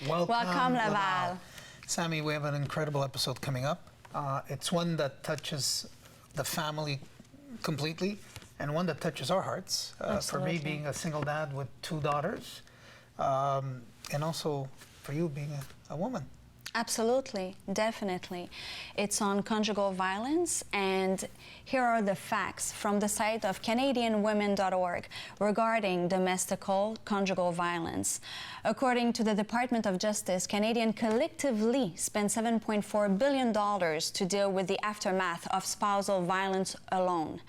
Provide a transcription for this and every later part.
Welcome, Laval. Sammy, we have an incredible episode coming up. It's one that touches the family completely and one that touches our hearts. For me, being a single dad with 2 daughters, and also for you being a woman. Absolutely, definitely. It's on conjugal violence, and here are the facts from the site of CanadianWomen.org regarding domestical conjugal violence. According to the Department of Justice, Canadians collectively spend $7.4 billion to deal with the aftermath of spousal violence alone.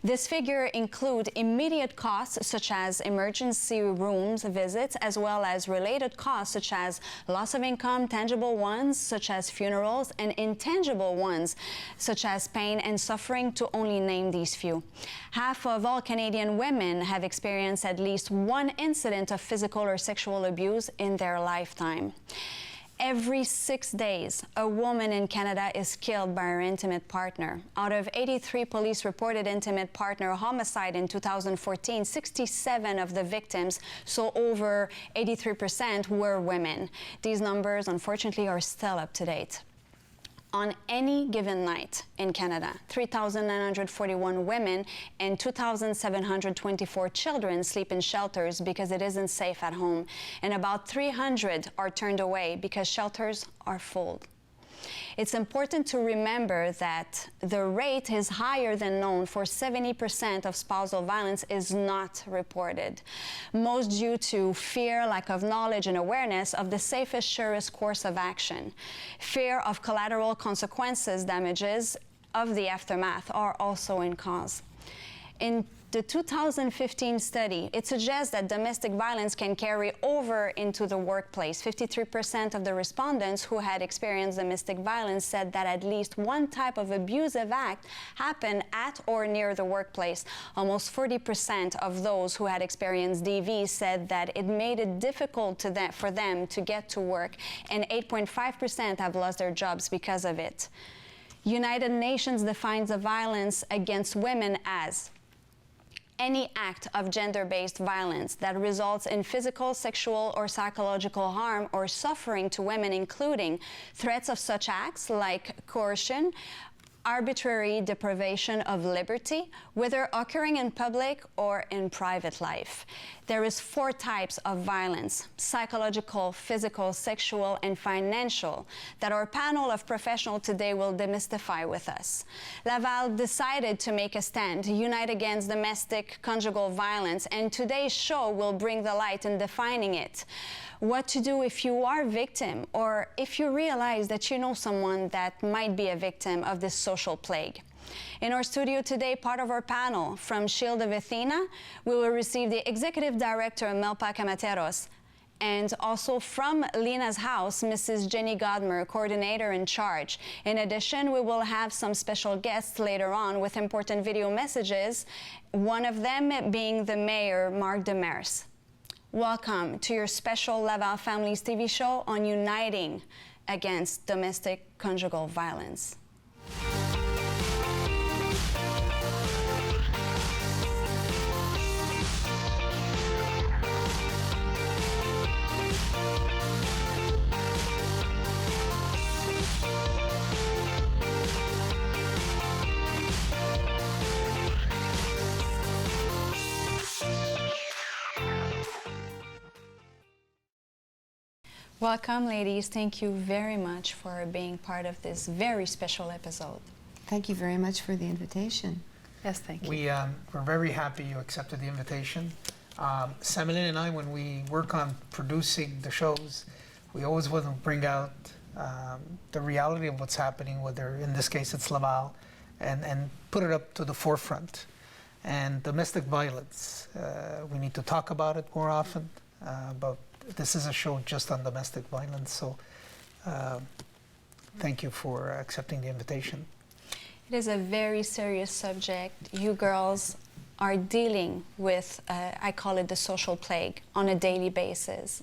This figure includes immediate costs such as emergency rooms visits, as well as related costs such as loss of income, tangible ones such as funerals, and intangible ones such as pain and suffering, to only name these few. Half of all Canadian women have experienced at least one incident of physical or sexual abuse in their lifetime. Every 6 days, a woman in Canada is killed by her intimate partner. Out of 83 police reported intimate partner homicide in 2014, 67 of the victims, so over 83%, were women. These numbers, unfortunately, are still up to date. On any given night in Canada, 3,941 women and 2,724 children sleep in shelters because it isn't safe at home, and about 300 are turned away because shelters are full. It's important to remember that the rate is higher than known, for 70% of spousal violence is not reported, most due to fear, lack of knowledge and awareness of the safest, surest course of action. Fear of collateral consequences, damages of the aftermath are also in cause. In the 2015 study, it suggests that domestic violence can carry over into the workplace. 53% of the respondents who had experienced domestic violence said that at least one type of abusive act happened at or near the workplace. Almost 40% of those who had experienced DV said that it made it difficult for them to get to work, and 8.5% have lost their jobs because of it. United Nations defines the violence against women as any act of gender-based violence that results in physical, sexual, or psychological harm or suffering to women, including threats of such acts like coercion, arbitrary deprivation of liberty, whether occurring in public or in private life. There is 4 types of violence: psychological, physical, sexual, and financial, that our panel of professionals today will demystify with us. Laval decided to make a stand, unite against domestic conjugal violence, and today's show will bring the light in defining it. What to do if you are a victim, or if you realize that you know someone that might be a victim of this social plague. In our studio today, part of our panel, from Shield of Athena, we will receive the Executive Director, Melpa Camateros, and also from Lena's House, Mrs. Jenny Godmer, Coordinator in charge. In addition, we will have some special guests later on with important video messages, one of them being the Mayor, Marc Demers. Welcome to your special Laval Families TV show on uniting against domestic conjugal violence. Welcome, ladies. Thank you very much for being part of this very special episode. Thank you very much for the invitation. Yes, thank you. We're very happy you accepted the invitation. Samelin and I, when we work on producing the shows, we always want to bring out the reality of what's happening, whether in this case it's Laval, and put it up to the forefront. And domestic violence, we need to talk about it more often, but this is a show just on domestic violence, so thank you for accepting the invitation. It is a very serious subject. You girls are dealing with, I call it the social plague, on a daily basis.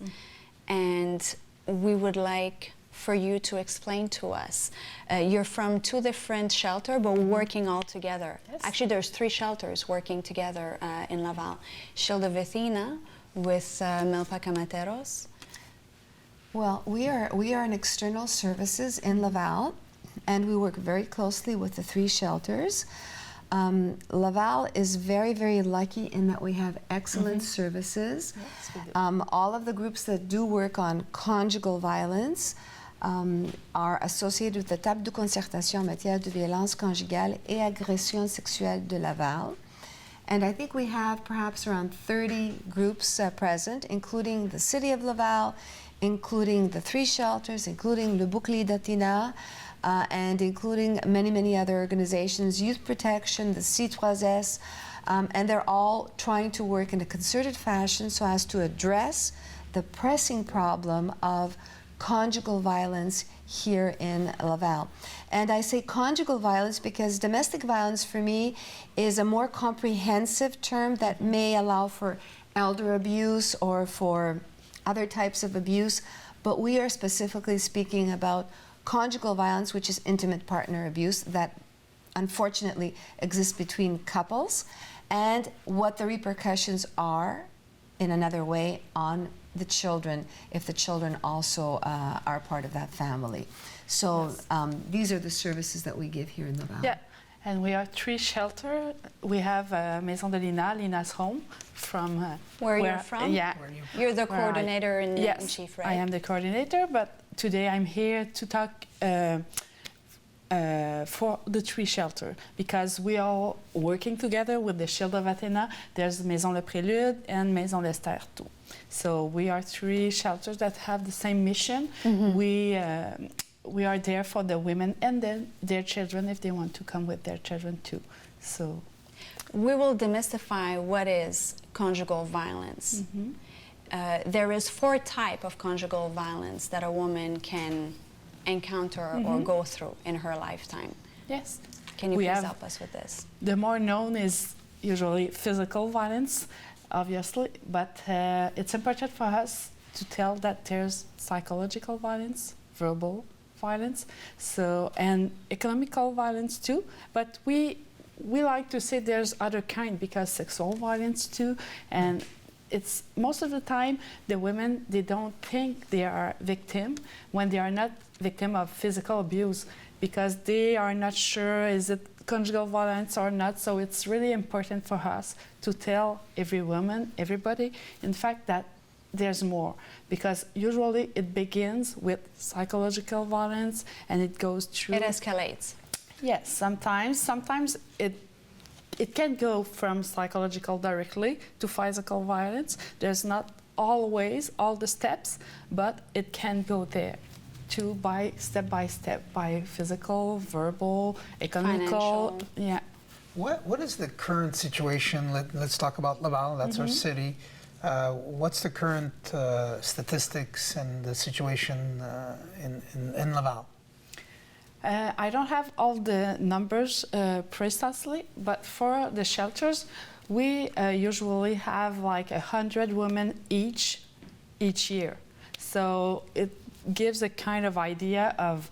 And we would like for you to explain to us. You're from 2 different shelters, but working all together. Yes. Actually, there's 3 shelters working together in Laval. Shield of Athena, with Melpa Camateros, Well, we are an external services in Laval, and we work very closely with the 3 shelters. Laval is very, very lucky in that we have excellent services. Yes, we do. All of the groups that do work on conjugal violence are associated with the table de concertation en matière de violence conjugale et agression sexuelle de Laval. And I think we have perhaps around 30 groups present, including the City of Laval, including the 3 shelters, including Le Bouclier d'Atina, and including many, many other organizations, Youth Protection, the C3S, and they're all trying to work in a concerted fashion so as to address the pressing problem of conjugal violence here in Laval. And I say conjugal violence because domestic violence for me is a more comprehensive term that may allow for elder abuse or for other types of abuse, but we are specifically speaking about conjugal violence, which is intimate partner abuse that unfortunately exists between couples, and what the repercussions are in another way on the children if the children also are part of that family. So these are the services that we give here in Laval. Yeah, and we are 3 shelters. We have Maison de Lina, Lina's home, from Where you're from? Yeah. Where you You're the Where I- coordinator in Yes, chief, right? I am the coordinator, but today I'm here to talk for the 3 shelters because we are working together with the Shield of Athena. There's Maison Le Prélude and Maison Lester too. So we are 3 shelters that have the same mission. We are there for the women and then their children if they want to come with their children too. So We will demystify what is conjugal violence. There is 4 types of conjugal violence that a woman can encounter or go through in her lifetime. yes, Can you We please have- help us with this? the more known is usually physical violence, obviously, but it's important for us to tell that there's psychological violence, verbal violence, so and economical violence too. But we like to say there's other kind because sexual violence too, and it's most of the time the women they don't think they are victim when they are not victim of physical abuse because they are not sure is it conjugal violence or not. So it's really important for us to tell every woman, everybody, in fact, that there's more because usually it begins with psychological violence and it goes through. It escalates. Yes, sometimes it can go from psychological directly to physical violence. There's not always all the steps, but it can go there to by step, by physical, verbal, economical. Financial. Yeah. What is the current situation? Let's talk about Laval, that's our city. What's the current statistics and the situation in Laval? I don't have all the numbers precisely, but for the shelters, we usually have like 100 women each year. So it gives a kind of idea of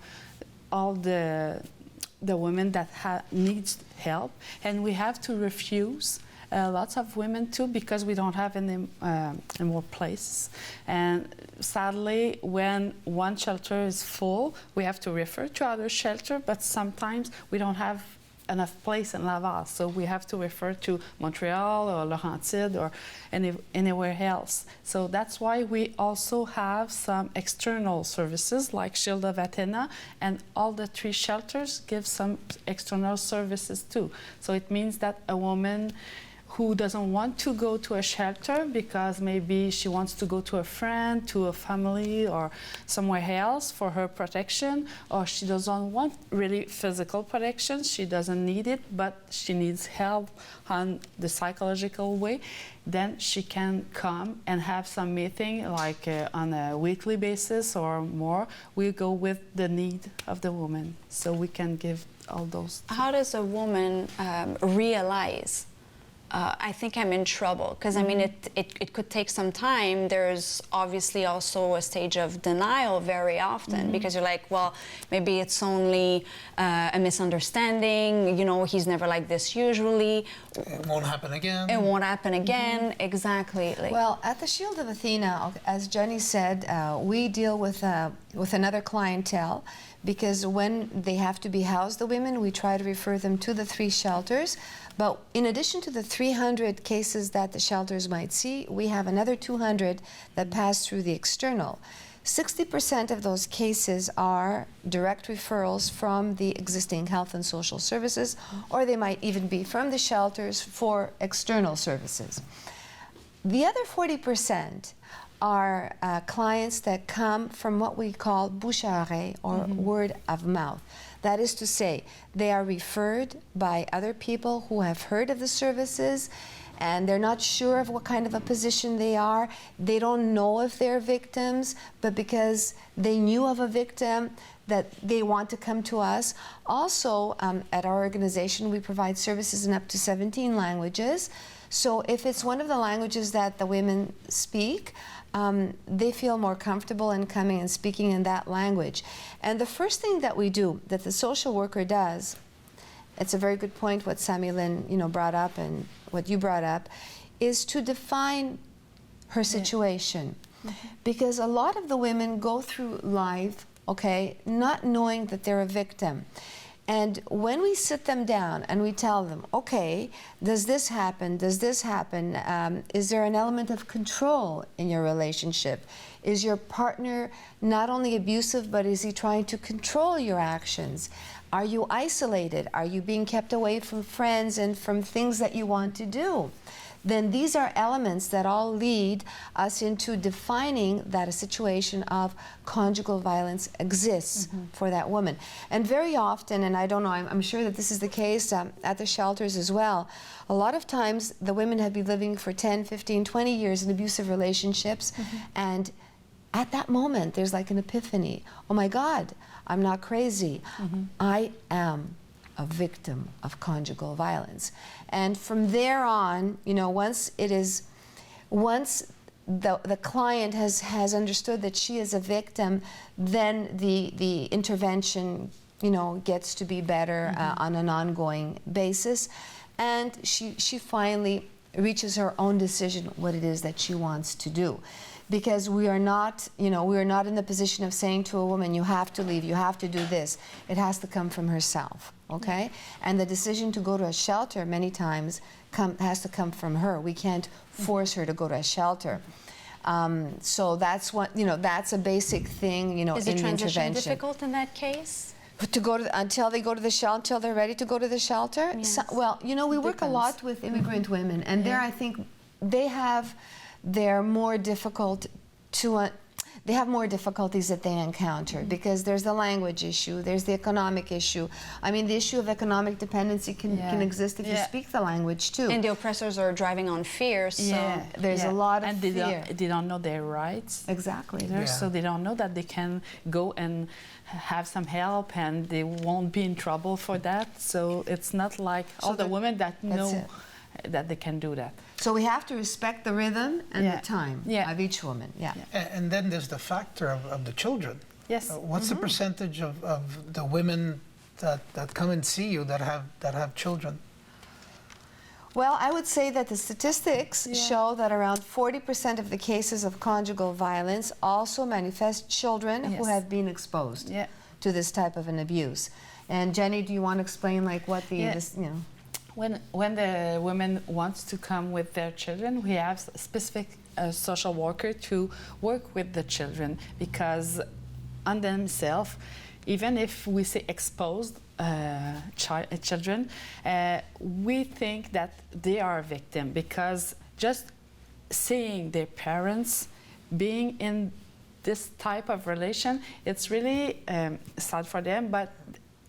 all the women that needs help, and we have to refuse lots of women too because we don't have any more places. And sadly, when one shelter is full, we have to refer to other shelter, but sometimes we don't have enough place in Laval, so we have to refer to Montreal or Laurentide or anywhere else. So that's why we also have some external services like Shield of Athena, and all the 3 shelters give some external services too. So it means that a woman who doesn't want to go to a shelter because maybe she wants to go to a friend, to a family, or somewhere else for her protection, or she doesn't want really physical protection, she doesn't need it, but she needs help on the psychological way, then she can come and have some meeting like on a weekly basis or more. We go with the need of the woman, so we can give all those. How does a woman realize I think I'm in trouble? Because I mean, it could take some time. There's obviously also a stage of denial very often because you're like, well, maybe it's only a misunderstanding, you know, he's never like this usually. It won't happen again. It won't happen again. Exactly. Like, Well, at the Shield of Athena, as Jenny said, we deal with another clientele because when they have to be housed, the women, we try to refer them to the 3 shelters. But in addition to the 300 cases that the shelters might see, we have another 200 that pass through the external. 60% of those cases are direct referrals from the existing health and social services, or they might even be from the shelters for external services. The other 40% are clients that come from what we call bouche à oreille, or word of mouth. That is to say, they are referred by other people who have heard of the services, and they're not sure of what kind of a position they are. They don't know if they're victims, but because they knew of a victim, that they want to come to us. Also, at our organization, we provide services in up to 17 languages. So if it's one of the languages that the women speak, they feel more comfortable in coming and speaking in that language. And the first thing that we do, that the social worker does, it's a very good point what Sammy-Lynn, brought up and what you brought up, is to define her situation. Because a lot of the women go through life, not knowing that they're a victim. And when we sit them down and we tell them, okay, does this happen? Does this happen? Is there an element of control in your relationship? Is your partner not only abusive, but is he trying to control your actions? Are you isolated? Are you being kept away from friends and from things that you want to do? Then these are elements that all lead us into defining that a situation of conjugal violence exists for that woman. And very often, and I don't know, I'm sure that this is the case at the shelters as well, a lot of times the women have been living for 10, 15, 20 years in abusive relationships, and at that moment there's like an epiphany. Oh my God, I'm not crazy. I am a victim of conjugal violence. And from there on, once the client has understood that she is a victim, then the intervention, gets to be better on an ongoing basis. And she finally reaches her own decision what it is that she wants to do. Because we are not in the position of saying to a woman, you have to leave, you have to do this. It has to come from herself, okay? And the decision to go to a shelter many times has to come from her. We can't force her to go to a shelter. So that's what, that's a basic thing, in the intervention. Is the transition difficult in that case? Until they go to the shelter, until they're ready to go to the shelter? Yes. Well, we work a lot with immigrant women, and there I think they're more difficult they have more difficulties that they encounter because there's the language issue, there's the economic issue. I mean, the issue of economic dependency can exist if you speak the language too. And the oppressors are driving on fear, so there's a lot of and fear. They don't know their rights. Exactly. So they don't know that they can go and have some help and they won't be in trouble for that. So it's not like all the women that know that they can do that. So we have to respect the rhythm and the time of each woman. And then there's the factor of the children. Yes. What's the percentage of the women that come and see you that have children? Well, I would say that the statistics show that around 40% of the cases of conjugal violence also manifest children who have been exposed to this type of an abuse. And Jenny, do you want to explain what this, When the women wants to come with their children, we have a specific social worker to work with the children because on themselves, even if we say exposed children, we think that they are a victim because just seeing their parents being in this type of relation, it's really sad for them, but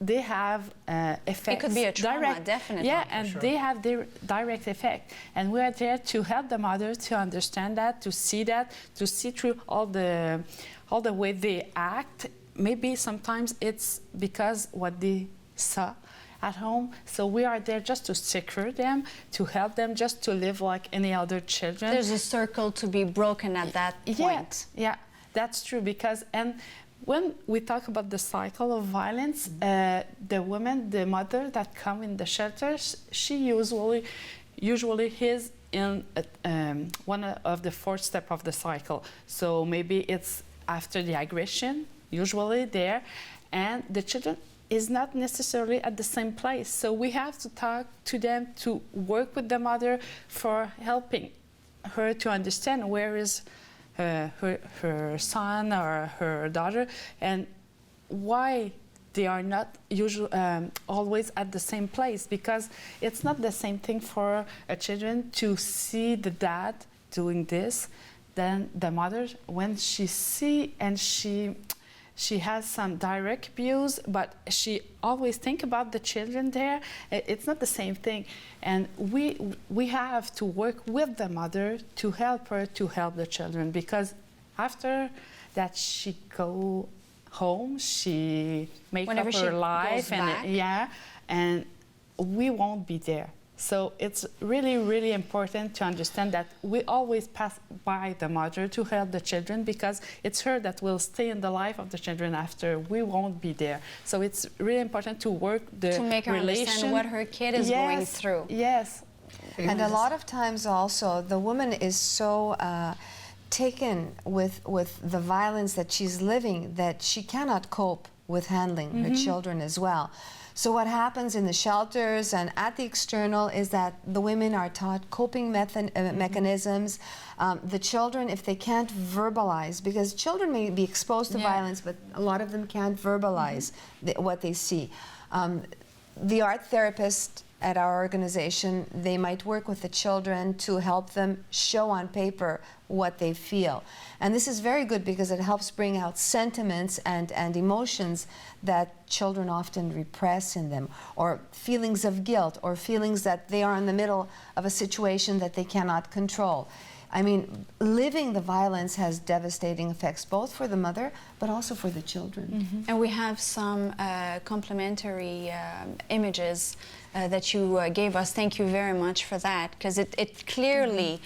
they have effects. It could be a trauma, definitely. Yeah, and they have their direct effect. And we are there to help the mothers to understand that, to see through all the way they act. Maybe sometimes it's because what they saw at home. So we are there just to secure them, to help them just to live like any other children. There's a circle to be broken at that point. Yeah, that's true because when we talk about the cycle of violence, the woman, the mother that come in the shelters, she usually is in one of the fourth step of the cycle. So maybe it's after the aggression, usually there, and the children is not necessarily at the same place. So we have to talk to them, to work with the mother for helping her to understand where is her son or her daughter, and why they are not always at the same place, because it's not the same thing for a children to see the dad doing this than the mother when she see and she has some direct views, but she always think about the children there. It's not the same thing, and we have to work with the mother to help her to help the children, because after that she go home, she make Whenever up her she life, goes and back. yeah, and we won't be there. So it's really, really important to understand that we always pass by the mother to help the children, because it's her that will stay in the life of the children after we won't be there. So it's really important to work the To make her relation. understand what her kid is going through. Yes. And a lot of times also, the woman is so taken with the violence that she's living that she cannot cope with handling her children as well. So what happens in the shelters and at the external is that the women are taught coping mechanisms. The children, if they can't verbalize, because children may be exposed to violence, but a lot of them can't verbalize what they see. The art therapist at our organization, they might work with the children to help them show on paper what they feel. And this is very good because it helps bring out sentiments and emotions that children often repress in them, or feelings of guilt, or feelings that they are in the middle of a situation that they cannot control. I mean, living the violence has devastating effects, both for the mother, but also for the children. And we have some complimentary images that you gave us. Thank you very much for that, because it clearly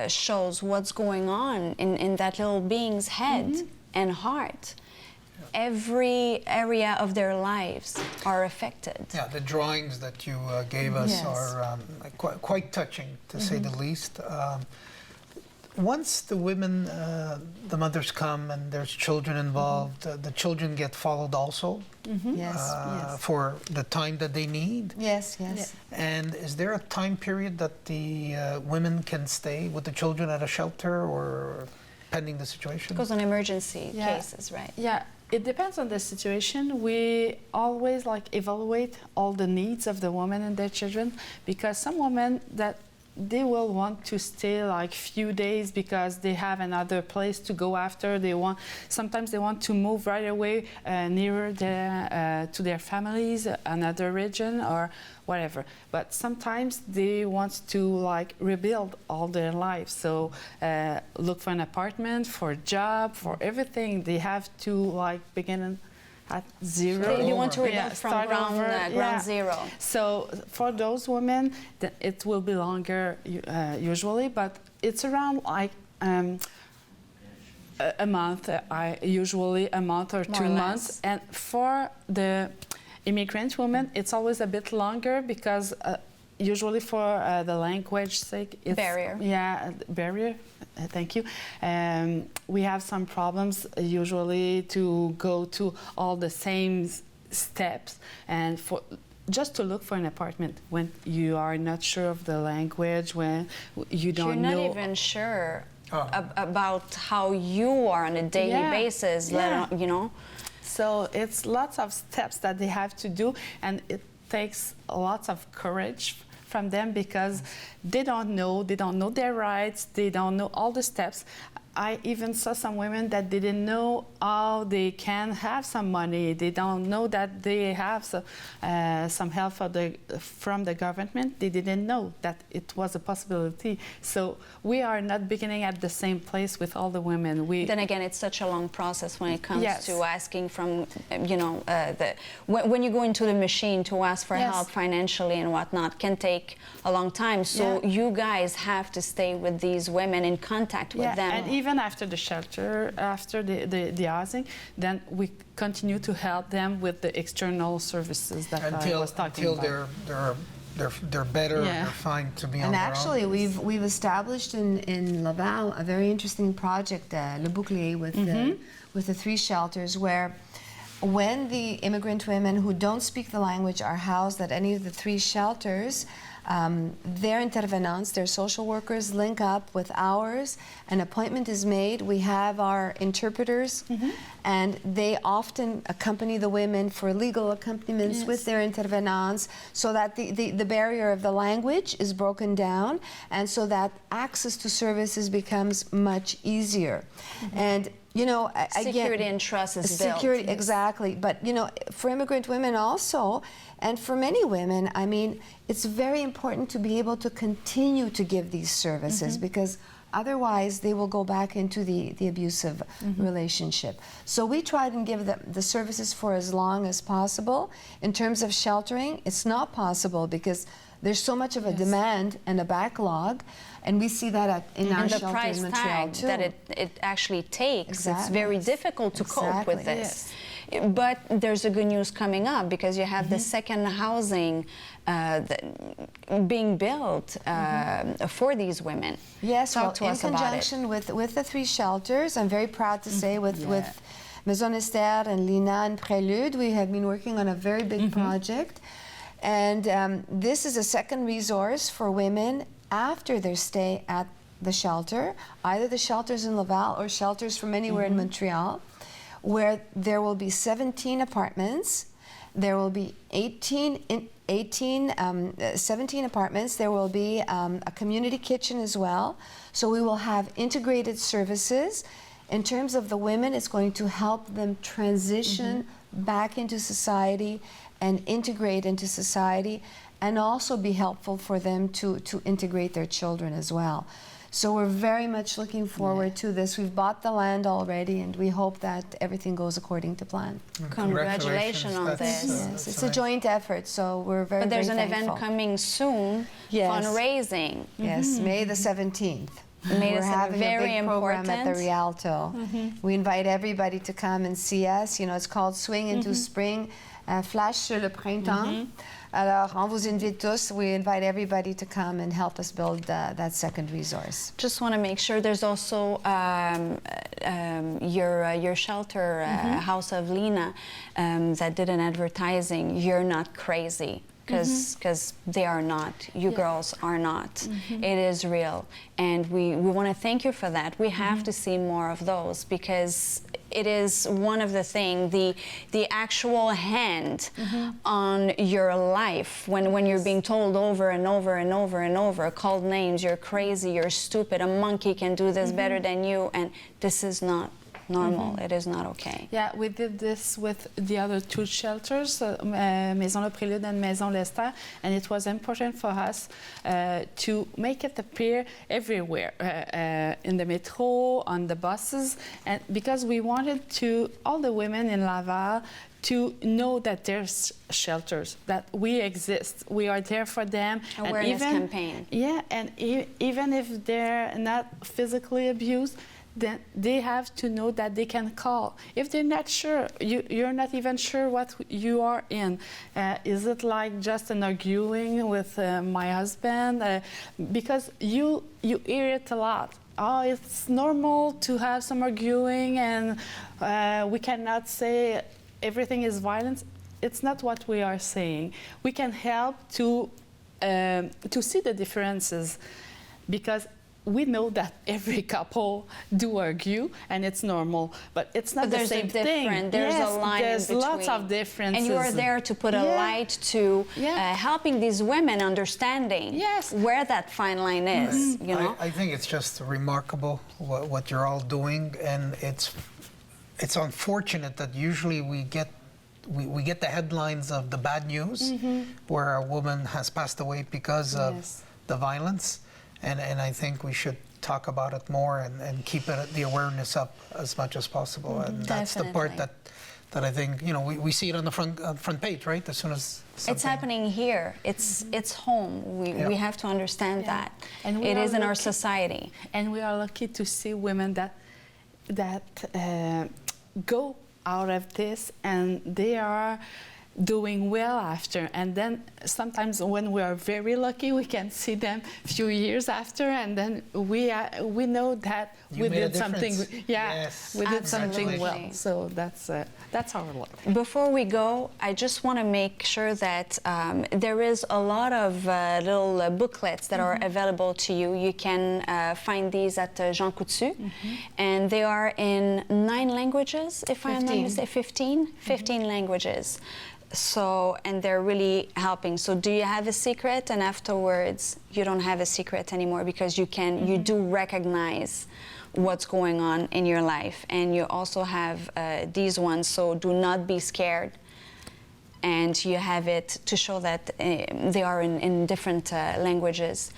shows what's going on in that little being's head and heart. Every area of their lives are affected. Yeah, the drawings that you gave us are quite touching, to say the least. Once the women, the mothers come and there's children involved, the children get followed also for the time that they need. Yes. And is there a time period that the women can stay with the children at a shelter, or pending the situation? Because on emergency cases, right? Yeah, it depends on the situation. We always evaluate all the needs of the woman and their children, because some women that they will want to stay few days because they have another place to go after. Sometimes they want to move right away nearer to their families, another region or whatever. But sometimes they want to rebuild all their lives. So look for an apartment, for a job, for everything. They have to begin at zero. You want to rebuild from ground zero. So for those women, it will be longer usually, but it's around a month, usually a month or 2 months. And for the immigrant women, it's always a bit longer, because usually for the language sake, it's barrier. Yeah, barrier. Thank you. We have some problems usually to go to all the same steps, and just to look for an apartment when you are not sure of the language, when you don't know. You're not even sure about how you are on a daily basis, you know. So it's lots of steps that they have to do, and it takes lots of courage from them, because they don't know their rights, they don't know all the steps. I even saw some women that didn't know how they can have some money. They don't know that they have some help from the government. They didn't know that it was a possibility. So we are not beginning at the same place with all the women. Then again, it's such a long process when it comes to asking from, when you go into the machine to ask for help financially and whatnot, can take a long time. So you guys have to stay with these women, in contact with them. And even after the shelter, after the housing, then we continue to help them with the external services that I was talking about. They're better, Yeah. they're fine to be on And their actually, own. we've established in Laval a very interesting project, Le Bouclier, with the 3 shelters, where when the immigrant women who don't speak the language are housed at any of the 3 shelters, their intervenants, their social workers, link up with ours. An appointment is made. We have our interpreters, and they often accompany the women for legal accompaniments with their intervenants, so that the barrier of the language is broken down, and so that access to services becomes much easier. And you know, Security again, and trust is built. security, exactly. But you know, for immigrant women also, and for many women, I mean, it's very important to be able to continue to give these services, because otherwise they will go back into the abusive relationship. So we try and give them the services for as long as possible. In terms of sheltering, it's not possible because there's so much of a demand and a backlog, and we see that in our And the shelter price in Montreal tag too. that it actually takes, it's Exactly. very difficult to cope with Exactly. this. But there's a good news coming up, because you have the second housing being built for these women. Yes, Talk well, to in us about it. conjunction with the 3 shelters, I'm very proud to say with Maison Esther and Lina and Prélude, we have been working on a very big project. And this is a second resource for women after their stay at the shelter, either the shelters in Laval or shelters from anywhere in Montreal, where there will be 17 apartments. There will be 17 apartments. There will be a community kitchen as well. So we will have integrated services. In terms of the women, it's going to help them transition back into society and integrate into society, and also be helpful for them to integrate their children as well. So we're very much looking forward to this. We've bought the land already, and we hope that everything goes according to plan. Congratulations on That's, this. Yes, that's it's a amazing. joint effort, so we're very, But there's very an thankful. event coming soon, Yes. fundraising. Yes, May the 17th. May We're the having very a big program at the important. Rialto. We invite everybody to come and see us. You know, it's called Swing into Spring, Flash sur le printemps. Alors, on vous invite tous. We invite everybody to come and help us build that second resource. Just want to make sure there's also your shelter, House of Lina, that did an advertising. You're not crazy. Because they are not. You girls are not. It is real. And we want to thank you for that. We have to see more of those, because it is one of the things, the actual hand on your life when you're being told over and over and over and over, called names, you're crazy, you're stupid, a monkey can do this better than you, and this is not normal. It is not okay. Yeah, we did this with the other 2 shelters, Maison Le Prélude and Maison Lester, and it was important for us to make it appear everywhere, in the metro, on the buses, and because we wanted all the women in Laval to know that there's shelters, that we exist, we are there for them. Awareness campaign. Yeah, and even if they're not physically abused, then they have to know that they can call. If they're not sure, you're not even sure what you are in. Is it like just an arguing with my husband? Because you hear it a lot. Oh, it's normal to have some arguing, and we cannot say everything is violence. It's not what we are saying. We can help to see the differences, because we know that every couple do argue, and it's normal, but it's not the same thing. There's a line there's in lots between. of differences. And you are there to put a light to helping these women understanding where that fine line is. You know, I think it's just remarkable what you're all doing, and it's unfortunate that usually we get the headlines of the bad news, where a woman has passed away because of the violence. And I think we should talk about it more and keep the awareness up as much as possible. And that's the part Definitely. that I think, we see it on the front page, right? As soon as It's something- happening here. It's home. We have to understand Yeah. that. And we It are is in our lucky- society. And we are lucky to see women that go out of this and they are doing well after. And then sometimes when we are very lucky, we can see them a few years after, and then we know that You we made a did something. difference. Yeah, Yes. we did something well. Absolutely. So that's our luck. Before we go, I just want to make sure that there is a lot of little booklets that are available to you. You can find these at Jean Coutu, and they are in 9 languages, if I am not 15. mistaken. 15 languages. So, and they're really helping. So do you have a secret? And afterwards, you don't have a secret anymore because you do recognize what's going on in your life. And you also have these ones, so do not be scared. And you have it to show that they are in different languages.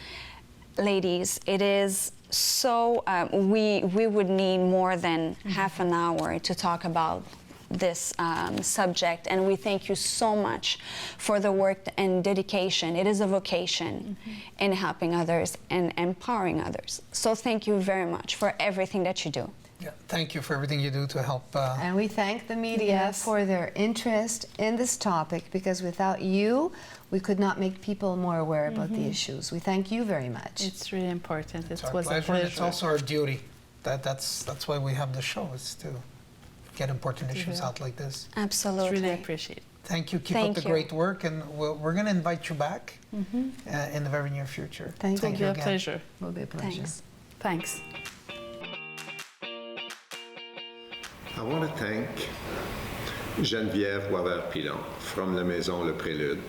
Ladies, it is so, we would need more than half an hour to talk about this subject, and we thank you so much for the work and dedication. It is a vocation in helping others and empowering others. So thank you very much for everything that you do. Yeah, thank you for everything you do to help. And we thank the media Yes. for their interest in this topic, because without you, we could not make people more aware about the issues. We thank you very much. It's really important. It's It our was a pleasure, and it's pleasure. also our duty. That's why we have the show, is to get important issues out like this. It's Absolutely. really appreciated. Thank you. Keep Thank up the you. great work, and we're going to invite you back in the very near future. Thank It will be a again. pleasure. Will be a pleasure. Thanks. Thanks. I want to thank Geneviève Boisvert-Pilon from la Maison Le Prélude,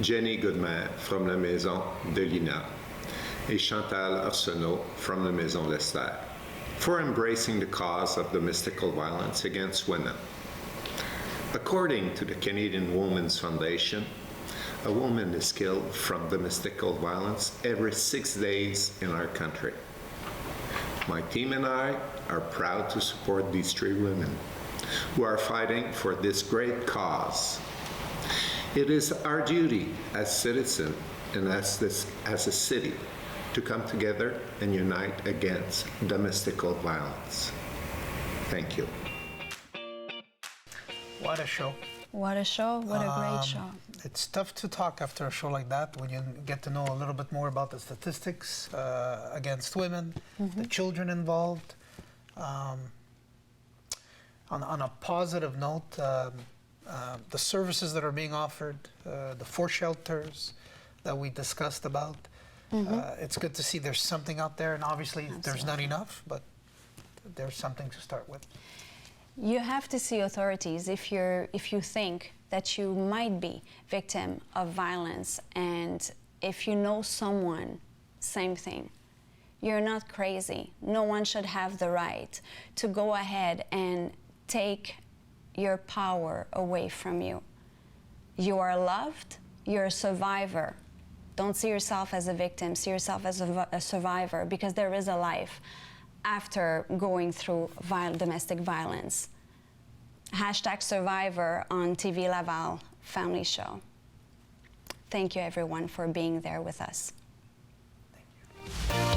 Jenny Goodman from la Maison de Lina, et Chantal Arsenault from la Maison Lester for embracing the cause of domestic violence against women. According to the Canadian Women's Foundation, a woman is killed from domestic violence every 6 days in our country. My team and I are proud to support these 3 women who are fighting for this great cause. It is our duty as citizens and as a city to come together and unite against domestic violence. Thank you. What a show. What a show. What a great show. It's tough to talk after a show like that when you get to know a little bit more about the statistics against women, the children involved. On a positive note, the services that are being offered, the 4 shelters that we discussed about, it's good to see there's something out there, and obviously there's not enough, but there's something to start with. You have to see authorities if you think that you might be victim of violence, and if you know someone, same thing. You're not crazy. No one should have the right to go ahead and take your power away from you. You are loved, you're a survivor. Don't see yourself as a victim, see yourself as a survivor, because there is a life after going through domestic violence. #survivor on TV Laval Family Show. Thank you everyone for being there with us. Thank you.